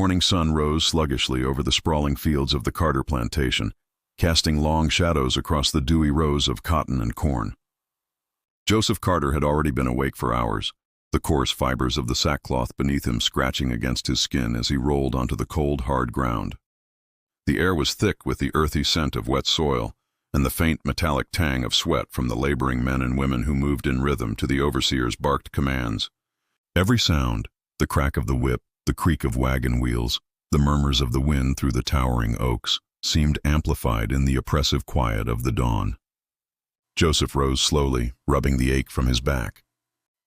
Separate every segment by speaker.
Speaker 1: morning sun rose sluggishly over the sprawling fields of the Carter plantation, casting long shadows across the dewy rows of cotton and corn. Joseph Carter had already been awake for hours, the coarse fibers of the sackcloth beneath him scratching against his skin as he rolled onto the cold, hard ground. The air was thick with the earthy scent of wet soil and the faint metallic tang of sweat from the laboring men and women who moved in rhythm to the overseer's barked commands. Every sound, the crack of the whip, the creak of wagon wheels, the murmurs of the wind through the towering oaks, seemed amplified in the oppressive quiet of the dawn. Joseph rose slowly, rubbing the ache from his back,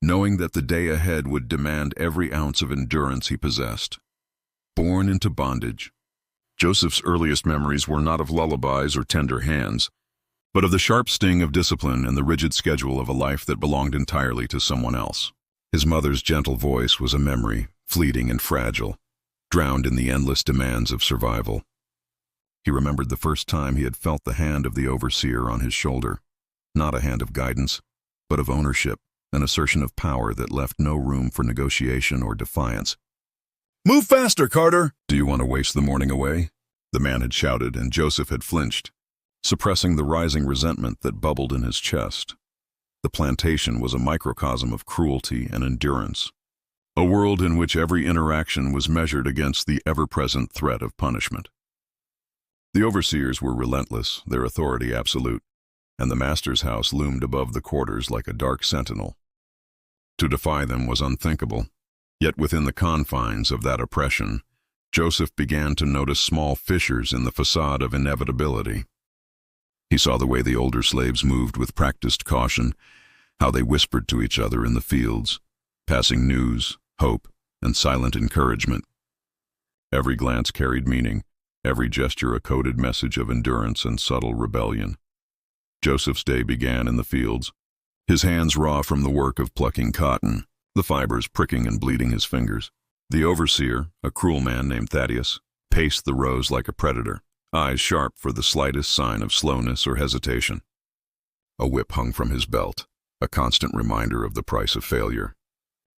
Speaker 1: knowing that the day ahead would demand every ounce of endurance he possessed. Born into bondage, Joseph's earliest memories were not of lullabies or tender hands, but of the sharp sting of discipline and the rigid schedule of a life that belonged entirely to someone else. His mother's gentle voice was a memory, fleeting and fragile, drowned in the endless demands of survival. He remembered the first time he had felt the hand of the overseer on his shoulder, not a hand of guidance, but of ownership, an assertion of power that left no room for negotiation or defiance. "Move faster, Carter! Do you want to waste the morning away?" The man had shouted, and Joseph had flinched, suppressing the rising resentment that bubbled in his chest. The plantation was a microcosm of cruelty and endurance, a world in which every interaction was measured against the ever-present threat of punishment. The overseers were relentless, their authority absolute, and the master's house loomed above the quarters like a dark sentinel. To defy them was unthinkable, yet within the confines of that oppression, Joseph began to notice small fissures in the facade of inevitability. He saw the way the older slaves moved with practiced caution, how they whispered to each other in the fields, passing news, hope, and silent encouragement. Every glance carried meaning, every gesture a coded message of endurance and subtle rebellion. Joseph's day began in the fields, his hands raw from the work of plucking cotton, the fibers pricking and bleeding his fingers. The overseer, a cruel man named Thaddeus, paced the rows like a predator, eyes sharp for the slightest sign of slowness or hesitation. A whip hung from his belt, a constant reminder of the price of failure.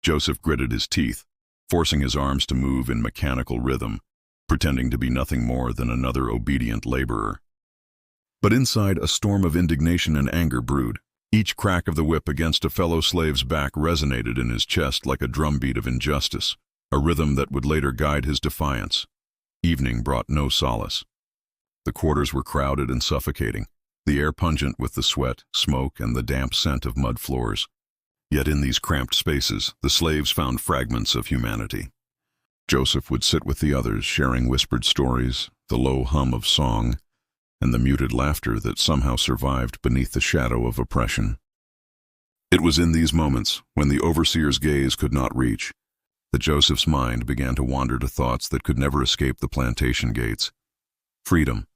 Speaker 1: Joseph gritted his teeth, forcing his arms to move in mechanical rhythm, pretending to be nothing more than another obedient laborer. But inside, a storm of indignation and anger brewed. Each crack of the whip against a fellow slave's back resonated in his chest like a drumbeat of injustice, a rhythm that would later guide his defiance. Evening brought no solace. The quarters were crowded and suffocating, the air pungent with the sweat, smoke, and the damp scent of mud floors. Yet in these cramped spaces, the slaves found fragments of humanity. Joseph would sit with the others, sharing whispered stories, the low hum of song, and the muted laughter that somehow survived beneath the shadow of oppression. It was in these moments, when the overseer's gaze could not reach, that Joseph's mind began to wander to thoughts that could never escape the plantation gates. Freedom,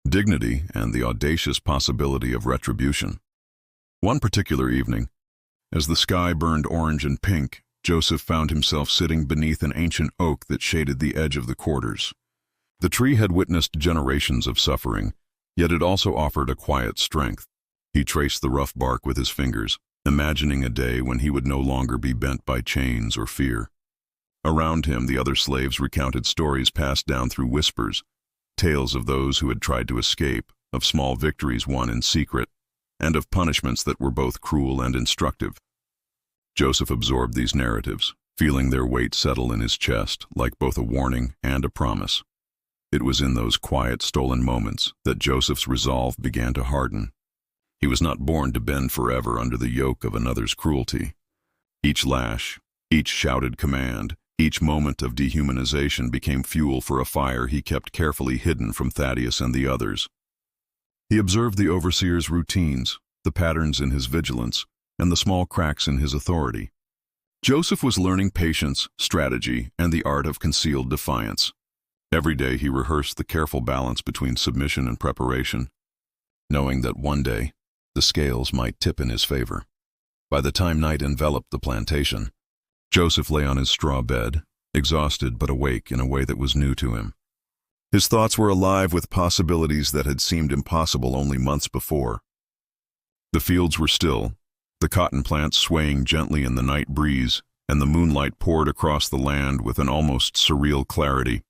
Speaker 1: dignity, and the audacious possibility of retribution. One particular evening, as the sky burned orange and pink, Joseph found himself sitting beneath an ancient oak that shaded the edge of the quarters. The tree had witnessed generations of suffering, yet it also offered a quiet strength. He traced the rough bark with his fingers, imagining a day when he would no longer be bent by chains or fear. Around him, the other slaves recounted stories passed down through whispers, tales of those who had tried to escape, of small victories won in secret, and of punishments that were both cruel and instructive. Joseph absorbed these narratives, feeling their weight settle in his chest like both a warning and a promise. It was in those quiet, stolen moments that Joseph's resolve began to harden. He was not born to bend forever under the yoke of another's cruelty. Each lash, each shouted command, each moment of dehumanization became fuel for a fire he kept carefully hidden from Thaddeus and the others. He observed the overseer's routines, the patterns in his vigilance, and the small cracks in his authority. Joseph was learning patience, strategy, and the art of concealed defiance. Every day he rehearsed the careful balance between submission and preparation, knowing that one day the scales might tip in his favor. By the time night enveloped the plantation, Joseph lay on his straw bed, exhausted but awake in a way that was new to him. His thoughts were alive with possibilities that had seemed impossible only months before. The fields were still, the cotton plants swaying gently in the night breeze, and the moonlight poured across the land with an almost surreal clarity.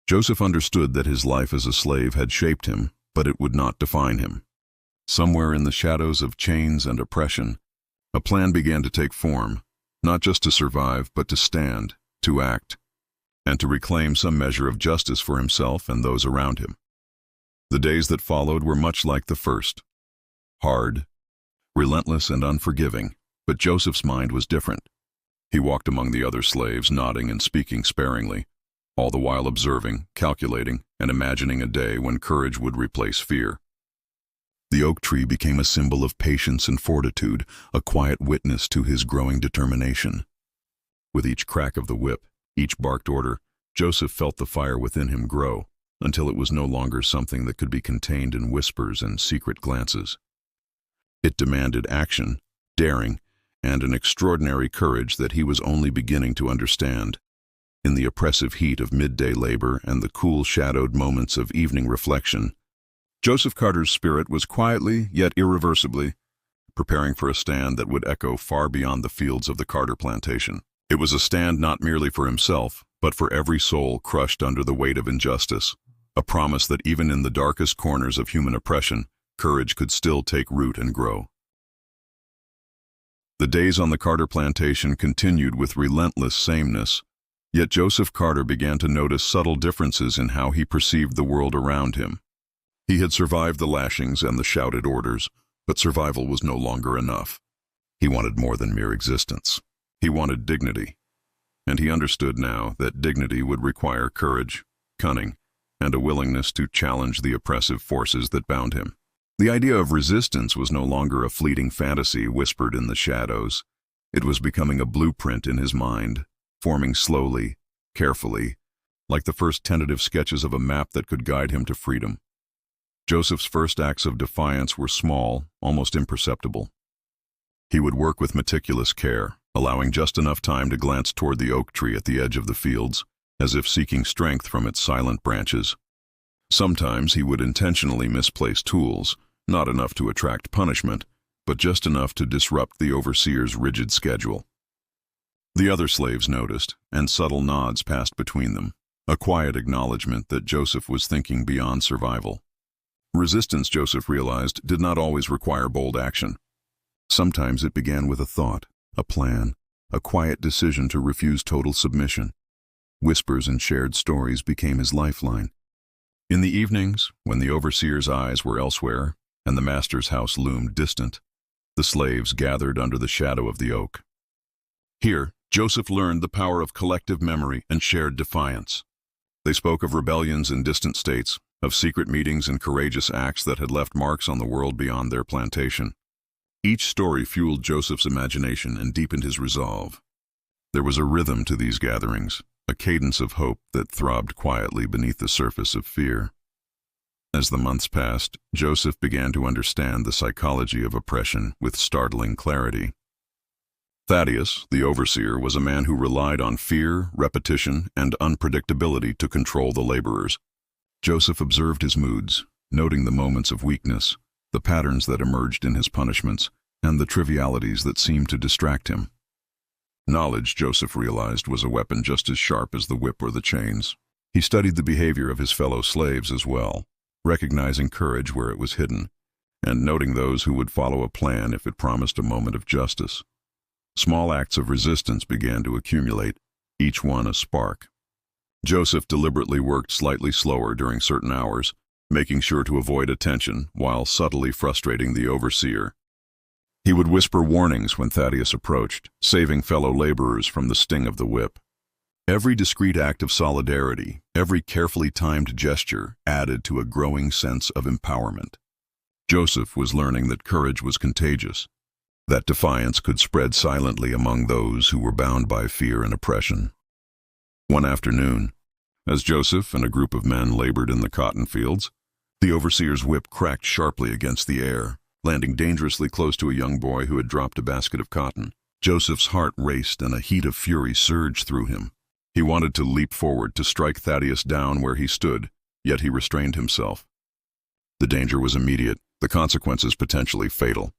Speaker 1: Joseph understood that his life as a slave had shaped him, but it would not define him. Somewhere in the shadows of chains and oppression, a plan began to take form, not just to survive, but to stand, to act, and to reclaim some measure of justice for himself and those around him. The days that followed were much like the first. Hard, relentless and unforgiving, but Joseph's mind was different. He walked among the other slaves, nodding and speaking sparingly, all the while observing, calculating, and imagining a day when courage would replace fear. The oak tree became a symbol of patience and fortitude, a quiet witness to his growing determination. With each crack of the whip, each barked order, Joseph felt the fire within him grow, until it was no longer something that could be contained in whispers and secret glances. It demanded action, daring, and an extraordinary courage that he was only beginning to understand. In the oppressive heat of midday labor and the cool shadowed moments of evening reflection, Joseph Carter's spirit was quietly, yet irreversibly, preparing for a stand that would echo far beyond the fields of the Carter plantation. It was a stand not merely for himself, but for every soul crushed under the weight of injustice, a promise that even in the darkest corners of human oppression, courage could still take root and grow. The days on the Carter plantation continued with relentless sameness, yet Joseph Carter began to notice subtle differences in how he perceived the world around him. He had survived the lashings and the shouted orders, but survival was no longer enough. He wanted more than mere existence. He wanted dignity, and he understood now that dignity would require courage, cunning, and a willingness to challenge the oppressive forces that bound him. The idea of resistance was no longer a fleeting fantasy whispered in the shadows. It was becoming a blueprint in his mind, forming slowly, carefully, like the first tentative sketches of a map that could guide him to freedom. Joseph's first acts of defiance were small, almost imperceptible. He would work with meticulous care, allowing just enough time to glance toward the oak tree at the edge of the fields, as if seeking strength from its silent branches. Sometimes he would intentionally misplace tools, not enough to attract punishment, but just enough to disrupt the overseer's rigid schedule. The other slaves noticed, and subtle nods passed between them, a quiet acknowledgement that Joseph was thinking beyond survival. Resistance, Joseph realized, did not always require bold action. Sometimes it began with a thought, a plan, a quiet decision to refuse total submission. Whispers and shared stories became his lifeline. In the evenings, when the overseer's eyes were elsewhere and the master's house loomed distant, the slaves gathered under the shadow of the oak. Here, Joseph learned the power of collective memory and shared defiance. They spoke of rebellions in distant states, of secret meetings and courageous acts that had left marks on the world beyond their plantation. Each story fueled Joseph's imagination and deepened his resolve. There was a rhythm to these gatherings, a cadence of hope that throbbed quietly beneath the surface of fear. As the months passed, Joseph began to understand the psychology of oppression with startling clarity. Thaddeus, the overseer, was a man who relied on fear, repetition, and unpredictability to control the laborers. Joseph observed his moods, noting the moments of weakness, the patterns that emerged in his punishments, and the trivialities that seemed to distract him. Knowledge, Joseph realized, was a weapon just as sharp as the whip or the chains. He studied the behavior of his fellow slaves as well, recognizing courage where it was hidden, and noting those who would follow a plan if it promised a moment of justice. Small acts of resistance began to accumulate, each one a spark. Joseph deliberately worked slightly slower during certain hours, making sure to avoid attention while subtly frustrating the overseer. He would whisper warnings when Thaddeus approached, saving fellow laborers from the sting of the whip. Every discreet act of solidarity, every carefully timed gesture added to a growing sense of empowerment. Joseph was learning that courage was contagious, that defiance could spread silently among those who were bound by fear and oppression. One afternoon, as Joseph and a group of men labored in the cotton fields, the overseer's whip cracked sharply against the air, landing dangerously close to a young boy who had dropped a basket of cotton. Joseph's heart raced and a heat of fury surged through him. He wanted to leap forward to strike Thaddeus down where he stood, yet he restrained himself. The danger was immediate, the consequences potentially fatal.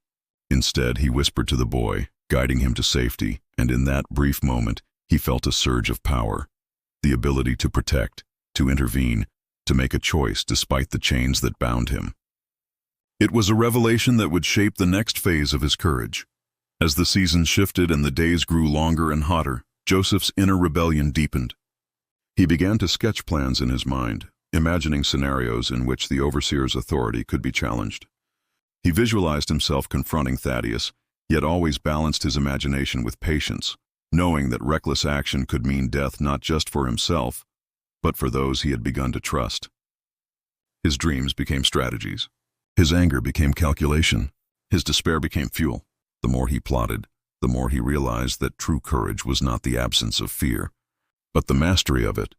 Speaker 1: Instead, he whispered to the boy, guiding him to safety, and in that brief moment, he felt a surge of power, the ability to protect, to intervene, to make a choice despite the chains that bound him. It was a revelation that would shape the next phase of his courage. As the seasons shifted and the days grew longer and hotter, Joseph's inner rebellion deepened. He began to sketch plans in his mind, imagining scenarios in which the overseer's authority could be challenged. He visualized himself confronting Thaddeus, yet always balanced his imagination with patience, knowing that reckless action could mean death not just for himself, but for those he had begun to trust. His dreams became strategies. His anger became calculation. His despair became fuel. The more he plotted, the more he realized that true courage was not the absence of fear, but the mastery of it.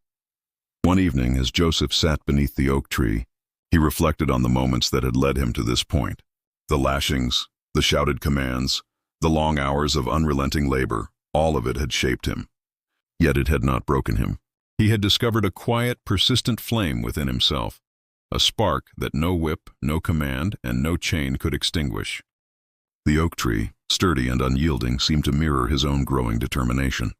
Speaker 1: One evening, as Joseph sat beneath the oak tree, he reflected on the moments that had led him to this point. The lashings, the shouted commands, the long hours of unrelenting labor, all of it had shaped him. Yet it had not broken him. He had discovered a quiet, persistent flame within himself, a spark that no whip, no command, and no chain could extinguish. The oak tree, sturdy and unyielding, seemed to mirror his own growing determination.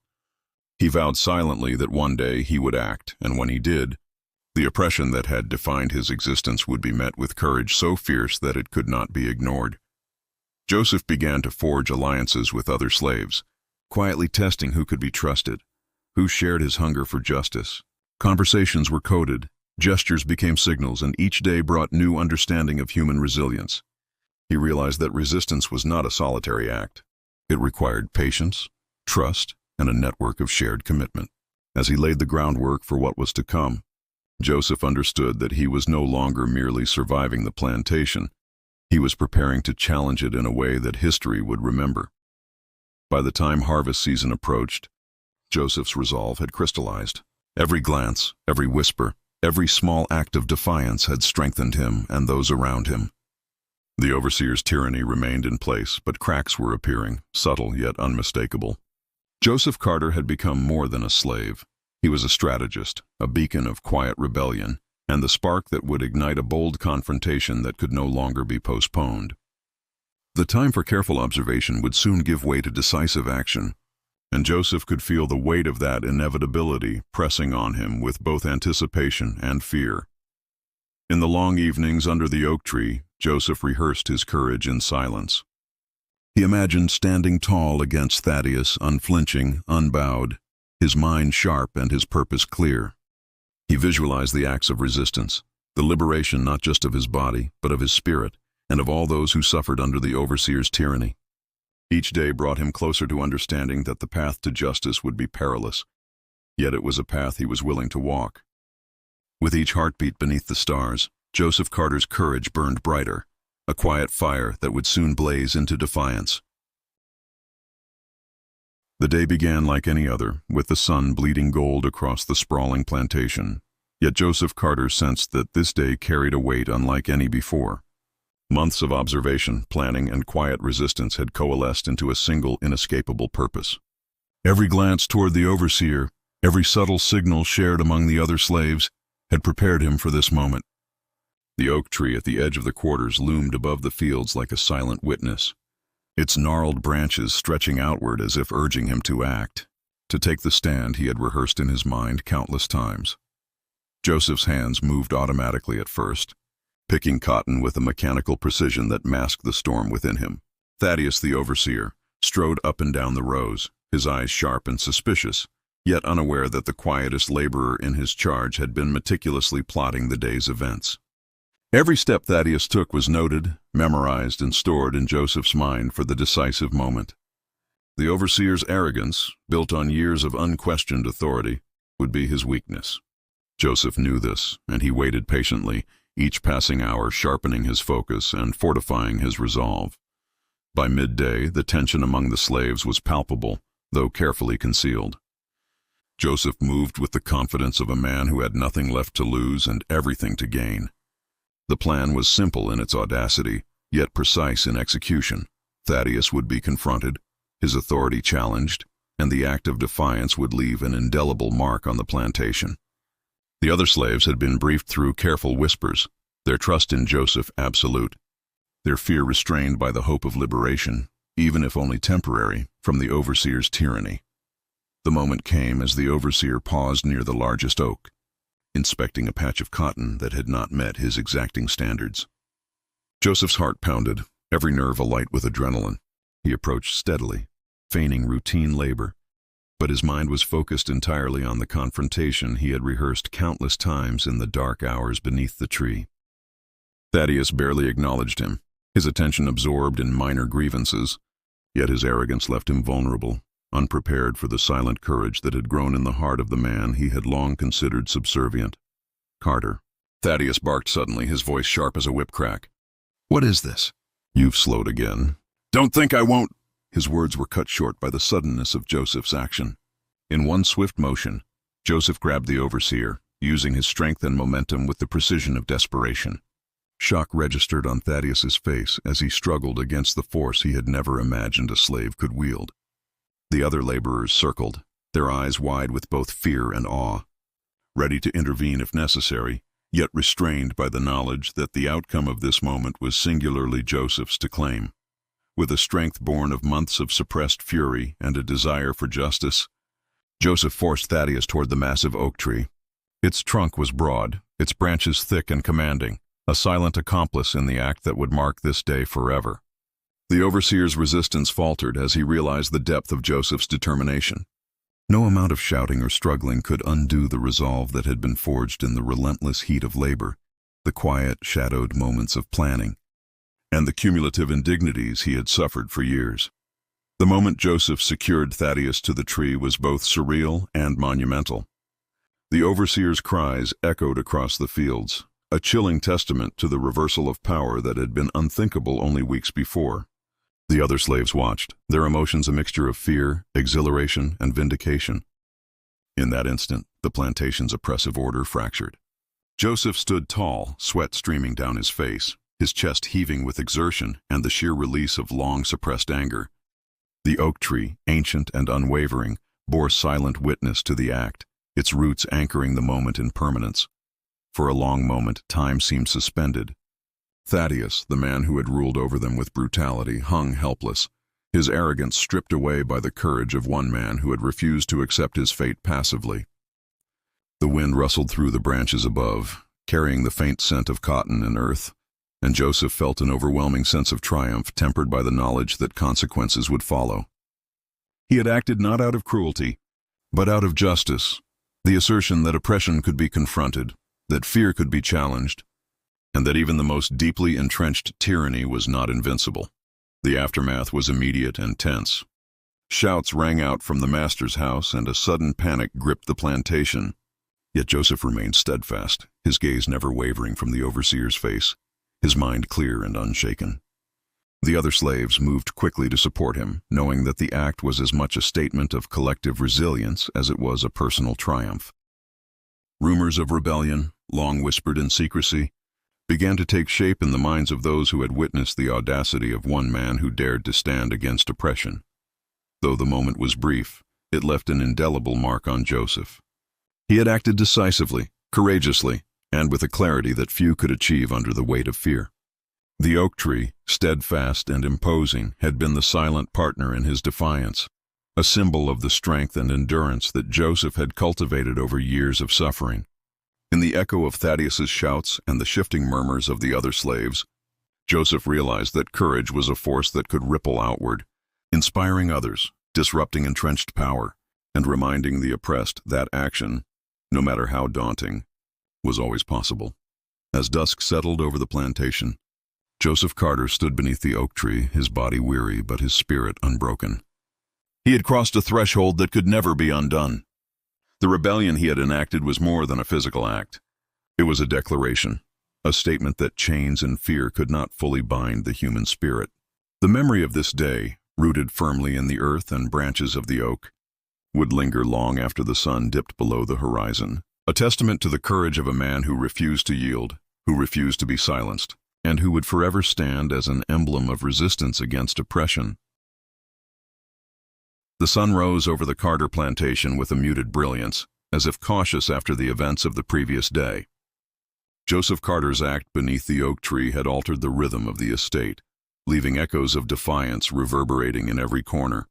Speaker 1: He vowed silently that one day he would act, and when he did, the oppression that had defined his existence would be met with courage so fierce that it could not be ignored. Joseph began to forge alliances with other slaves, quietly testing who could be trusted, who shared his hunger for justice. Conversations were coded, gestures became signals, and each day brought new understanding of human resilience. He realized that resistance was not a solitary act. It required patience, trust, and a network of shared commitment. As he laid the groundwork for what was to come, Joseph understood that he was no longer merely surviving the plantation. He was preparing to challenge it in a way that history would remember. By the time harvest season approached, Joseph's resolve had crystallized. Every glance, every whisper, every small act of defiance had strengthened him and those around him. The overseer's tyranny remained in place, but cracks were appearing, subtle yet unmistakable. Joseph Carter had become more than a slave. He was a strategist, a beacon of quiet rebellion, and the spark that would ignite a bold confrontation that could no longer be postponed. The time for careful observation would soon give way to decisive action, and Joseph could feel the weight of that inevitability pressing on him with both anticipation and fear. In the long evenings under the oak tree, Joseph rehearsed his courage in silence. He imagined standing tall against Thaddeus, unflinching, unbowed, his mind sharp and his purpose clear. He visualized the acts of resistance, the liberation not just of his body, but of his spirit, and of all those who suffered under the overseer's tyranny. Each day brought him closer to understanding that the path to justice would be perilous, yet it was a path he was willing to walk. With each heartbeat beneath the stars, Joseph Carter's courage burned brighter, a quiet fire that would soon blaze into defiance. The day began like any other, with the sun bleeding gold across the sprawling plantation, yet Joseph Carter sensed that this day carried a weight unlike any before. Months of observation, planning, and quiet resistance had coalesced into a single inescapable purpose. Every glance toward the overseer, every subtle signal shared among the other slaves, had prepared him for this moment. The oak tree at the edge of the quarters loomed above the fields like a silent witness, its gnarled branches stretching outward as if urging him to act, to take the stand he had rehearsed in his mind countless times. Joseph's hands moved automatically at first, picking cotton with a mechanical precision that masked the storm within him. Thaddeus, the overseer, strode up and down the rows, his eyes sharp and suspicious, yet unaware that the quietest laborer in his charge had been meticulously plotting the day's events. Every step Thaddeus took was noted, memorized, and stored in Joseph's mind for the decisive moment. The overseer's arrogance, built on years of unquestioned authority, would be his weakness. Joseph knew this, and he waited patiently, each passing hour sharpening his focus and fortifying his resolve. By midday, the tension among the slaves was palpable, though carefully concealed. Joseph moved with the confidence of a man who had nothing left to lose and everything to gain. The plan was simple in its audacity, yet precise in execution. Thaddeus would be confronted, his authority challenged, and the act of defiance would leave an indelible mark on the plantation. The other slaves had been briefed through careful whispers, their trust in Joseph absolute, their fear restrained by the hope of liberation, even if only temporary, from the overseer's tyranny. The moment came as the overseer paused near the largest oak, inspecting a patch of cotton that had not met his exacting standards. Joseph's heart pounded, every nerve alight with adrenaline. He approached steadily, feigning routine labor, but his mind was focused entirely on the confrontation he had rehearsed countless times in the dark hours beneath the tree. Thaddeus barely acknowledged him, his attention absorbed in minor grievances, yet his arrogance left him vulnerable, unprepared for the silent courage that had grown in the heart of the man he had long considered subservient. Carter. Thaddeus barked suddenly, his voice sharp as a whip crack. "What is this?" "You've slowed again." "Don't think I won't." His words were cut short by the suddenness of Joseph's action. In one swift motion, Joseph grabbed the overseer, using his strength and momentum with the precision of desperation. Shock registered on Thaddeus's face as he struggled against the force he had never imagined a slave could wield. The other laborers circled, their eyes wide with both fear and awe, ready to intervene if necessary, yet restrained by the knowledge that the outcome of this moment was singularly Joseph's to claim. With a strength born of months of suppressed fury and a desire for justice, Joseph forced Thaddeus toward the massive oak tree. Its trunk was broad, its branches thick and commanding, a silent accomplice in the act that would mark this day forever. The overseer's resistance faltered as he realized the depth of Joseph's determination. No amount of shouting or struggling could undo the resolve that had been forged in the relentless heat of labor, the quiet, shadowed moments of planning, and the cumulative indignities he had suffered for years. The moment Joseph secured Thaddeus to the tree was both surreal and monumental. The overseer's cries echoed across the fields, a chilling testament to the reversal of power that had been unthinkable only weeks before. The other slaves watched, their emotions a mixture of fear, exhilaration, and vindication. In that instant, the plantation's oppressive order fractured. Joseph stood tall, sweat streaming down his face, his chest heaving with exertion and the sheer release of long-suppressed anger. The oak tree, ancient and unwavering, bore silent witness to the act, its roots anchoring the moment in permanence. For a long moment, time seemed suspended. Thaddeus, the man who had ruled over them with brutality, hung helpless, his arrogance stripped away by the courage of one man who had refused to accept his fate passively. The wind rustled through the branches above, carrying the faint scent of cotton and earth, and Joseph felt an overwhelming sense of triumph tempered by the knowledge that consequences would follow. He had acted not out of cruelty, but out of justice, the assertion that oppression could be confronted, that fear could be challenged, and that even the most deeply entrenched tyranny was not invincible. The aftermath was immediate and tense. Shouts rang out from the master's house, and a sudden panic gripped the plantation. Yet Joseph remained steadfast, his gaze never wavering from the overseer's face, his mind clear and unshaken. The other slaves moved quickly to support him, knowing that the act was as much a statement of collective resilience as it was a personal triumph. Rumors of rebellion, long whispered in secrecy, began to take shape in the minds of those who had witnessed the audacity of one man who dared to stand against oppression. Though the moment was brief, it left an indelible mark on Joseph. He had acted decisively, courageously, and with a clarity that few could achieve under the weight of fear. The oak tree, steadfast and imposing, had been the silent partner in his defiance, a symbol of the strength and endurance that Joseph had cultivated over years of suffering. In the echo of Thaddeus's shouts and the shifting murmurs of the other slaves, Joseph realized that courage was a force that could ripple outward, inspiring others, disrupting entrenched power, and reminding the oppressed that action, no matter how daunting, was always possible. As dusk settled over the plantation, Joseph Carter stood beneath the oak tree, his body weary but his spirit unbroken. He had crossed a threshold that could never be undone. The rebellion he had enacted was more than a physical act. It was a declaration, a statement that chains and fear could not fully bind the human spirit. The memory of this day, rooted firmly in the earth and branches of the oak, would linger long after the sun dipped below the horizon, a testament to the courage of a man who refused to yield, who refused to be silenced, and who would forever stand as an emblem of resistance against oppression. The sun rose over the Carter plantation with a muted brilliance, as if cautious after the events of the previous day. Joseph Carter's act beneath the oak tree had altered the rhythm of the estate, leaving echoes of defiance reverberating in every corner.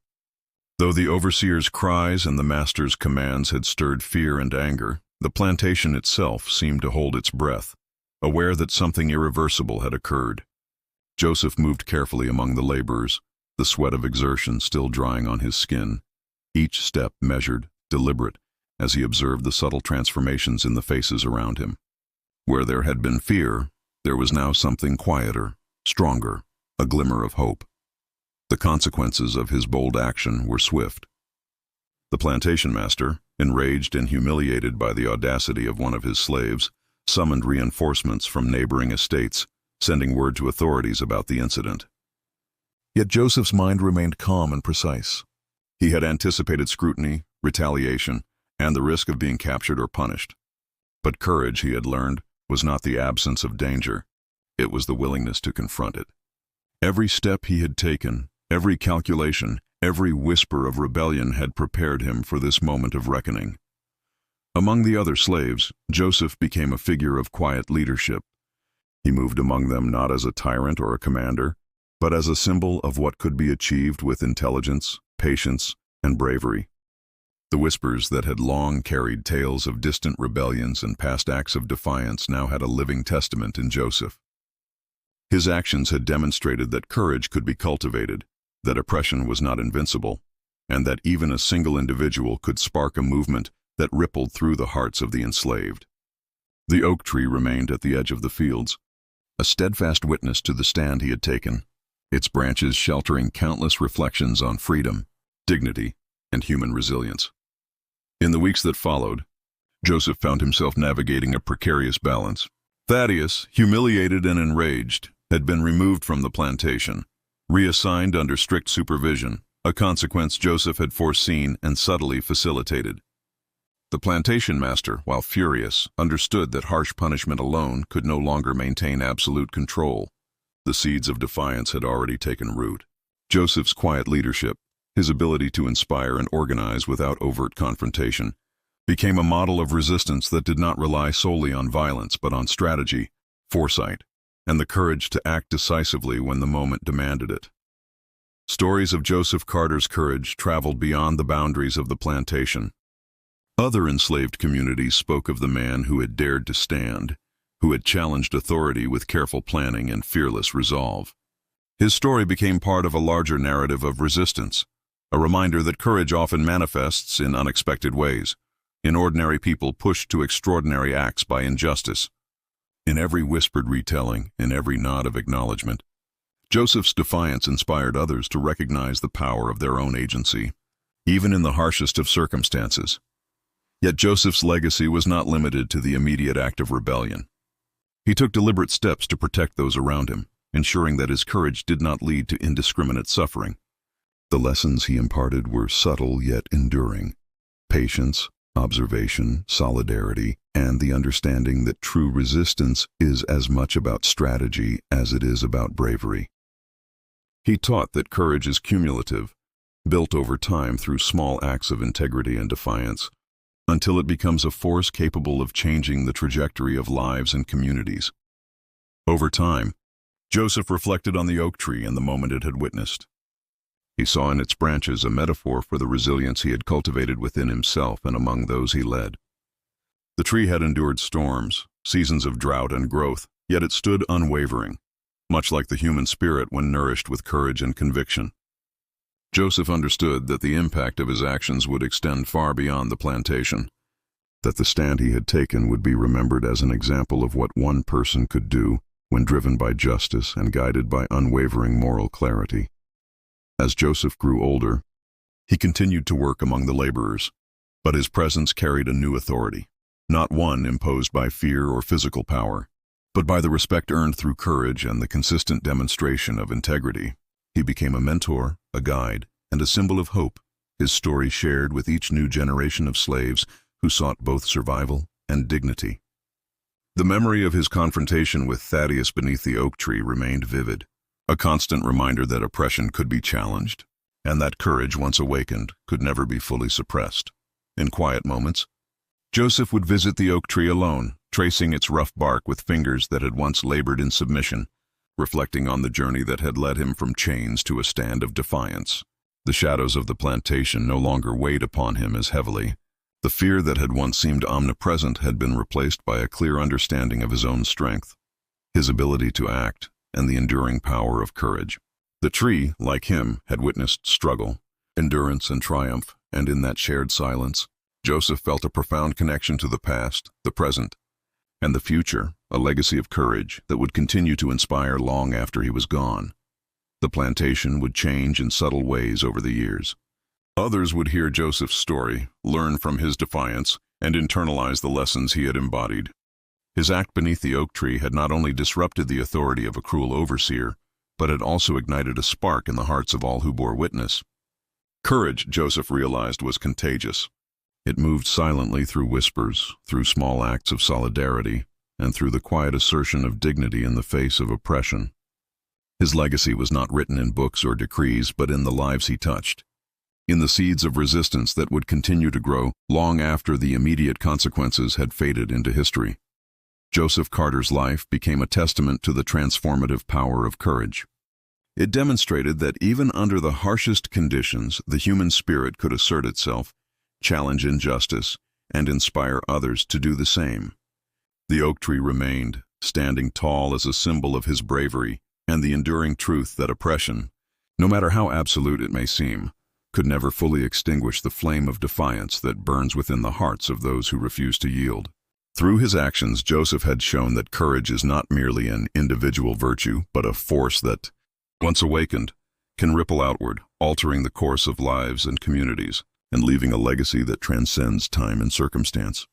Speaker 1: Though the overseer's cries and the master's commands had stirred fear and anger, the plantation itself seemed to hold its breath, aware that something irreversible had occurred. Joseph moved carefully among the laborers, the sweat of exertion still drying on his skin, each step measured, deliberate, as he observed the subtle transformations in the faces around him. Where there had been fear, there was now something quieter, stronger, a glimmer of hope. The consequences of his bold action were swift. The plantation master, enraged and humiliated by the audacity of one of his slaves, summoned reinforcements from neighboring estates, sending word to authorities about the incident. Yet Joseph's mind remained calm and precise. He had anticipated scrutiny, retaliation, and the risk of being captured or punished. But courage, he had learned, was not the absence of danger. It was the willingness to confront it. Every step he had taken, every calculation, every whisper of rebellion had prepared him for this moment of reckoning. Among the other slaves, Joseph became a figure of quiet leadership. He moved among them not as a tyrant or a commander, but as a symbol of what could be achieved with intelligence, patience, and bravery. The whispers that had long carried tales of distant rebellions and past acts of defiance now had a living testament in Joseph. His actions had demonstrated that courage could be cultivated, that oppression was not invincible, and that even a single individual could spark a movement that rippled through the hearts of the enslaved. The oak tree remained at the edge of the fields, a steadfast witness to the stand he had taken, its branches sheltering countless reflections on freedom, dignity, and human resilience. In the weeks that followed, Joseph found himself navigating a precarious balance. Thaddeus, humiliated and enraged, had been removed from the plantation, reassigned under strict supervision, a consequence Joseph had foreseen and subtly facilitated. The plantation master, while furious, understood that harsh punishment alone could no longer maintain absolute control. The seeds of defiance had already taken root. Joseph's quiet leadership, his ability to inspire and organize without overt confrontation, became a model of resistance that did not rely solely on violence but on strategy, foresight, and the courage to act decisively when the moment demanded it. Stories of Joseph Carter's courage traveled beyond the boundaries of the plantation. Other enslaved communities spoke of the man who had dared to stand, who had challenged authority with careful planning and fearless resolve. His story became part of a larger narrative of resistance, a reminder that courage often manifests in unexpected ways, in ordinary people pushed to extraordinary acts by injustice. In every whispered retelling, in every nod of acknowledgement, Joseph's defiance inspired others to recognize the power of their own agency, even in the harshest of circumstances. Yet Joseph's legacy was not limited to the immediate act of rebellion. He took deliberate steps to protect those around him, ensuring that his courage did not lead to indiscriminate suffering. The lessons he imparted were subtle yet enduring: patience, observation, solidarity, and the understanding that true resistance is as much about strategy as it is about bravery. He taught that courage is cumulative, built over time through small acts of integrity and defiance, until it becomes a force capable of changing the trajectory of lives and communities. Over time, Joseph reflected on the oak tree and the moment it had witnessed. He saw in its branches a metaphor for the resilience he had cultivated within himself and among those he led. The tree had endured storms, seasons of drought and growth, yet it stood unwavering, much like the human spirit when nourished with courage and conviction. Joseph understood that the impact of his actions would extend far beyond the plantation, that the stand he had taken would be remembered as an example of what one person could do when driven by justice and guided by unwavering moral clarity. As Joseph grew older, he continued to work among the laborers, but his presence carried a new authority, not one imposed by fear or physical power, but by the respect earned through courage and the consistent demonstration of integrity. He became a mentor, a guide, and a symbol of hope, his story shared with each new generation of slaves who sought both survival and dignity. The memory of his confrontation with Thaddeus beneath the oak tree remained vivid, a constant reminder that oppression could be challenged, and that courage, once awakened, could never be fully suppressed. In quiet moments, Joseph would visit the oak tree alone, tracing its rough bark with fingers that had once labored in submission, reflecting on the journey that had led him from chains to a stand of defiance. The shadows of the plantation no longer weighed upon him as heavily. The fear that had once seemed omnipresent had been replaced by a clear understanding of his own strength, his ability to act, and the enduring power of courage. The tree, like him, had witnessed struggle, endurance, and triumph, and in that shared silence, Joseph felt a profound connection to the past, the present, and the future, a legacy of courage that would continue to inspire long after he was gone. The plantation would change in subtle ways over the years. Others would hear Joseph's story, learn from his defiance, and internalize the lessons he had embodied. His act beneath the oak tree had not only disrupted the authority of a cruel overseer, but had also ignited a spark in the hearts of all who bore witness. Courage, Joseph realized, was contagious. It moved silently through whispers, through small acts of solidarity, and through the quiet assertion of dignity in the face of oppression. His legacy was not written in books or decrees, but in the lives he touched, in the seeds of resistance that would continue to grow long after the immediate consequences had faded into history. Joseph Carter's life became a testament to the transformative power of courage. It demonstrated that even under the harshest conditions, the human spirit could assert itself, challenge injustice, and inspire others to do the same. The oak tree remained, standing tall as a symbol of his bravery and the enduring truth that oppression, no matter how absolute it may seem, could never fully extinguish the flame of defiance that burns within the hearts of those who refuse to yield. Through his actions, Joseph had shown that courage is not merely an individual virtue, but a force that, once awakened, can ripple outward, altering the course of lives and communities, and leaving a legacy that transcends time and circumstance.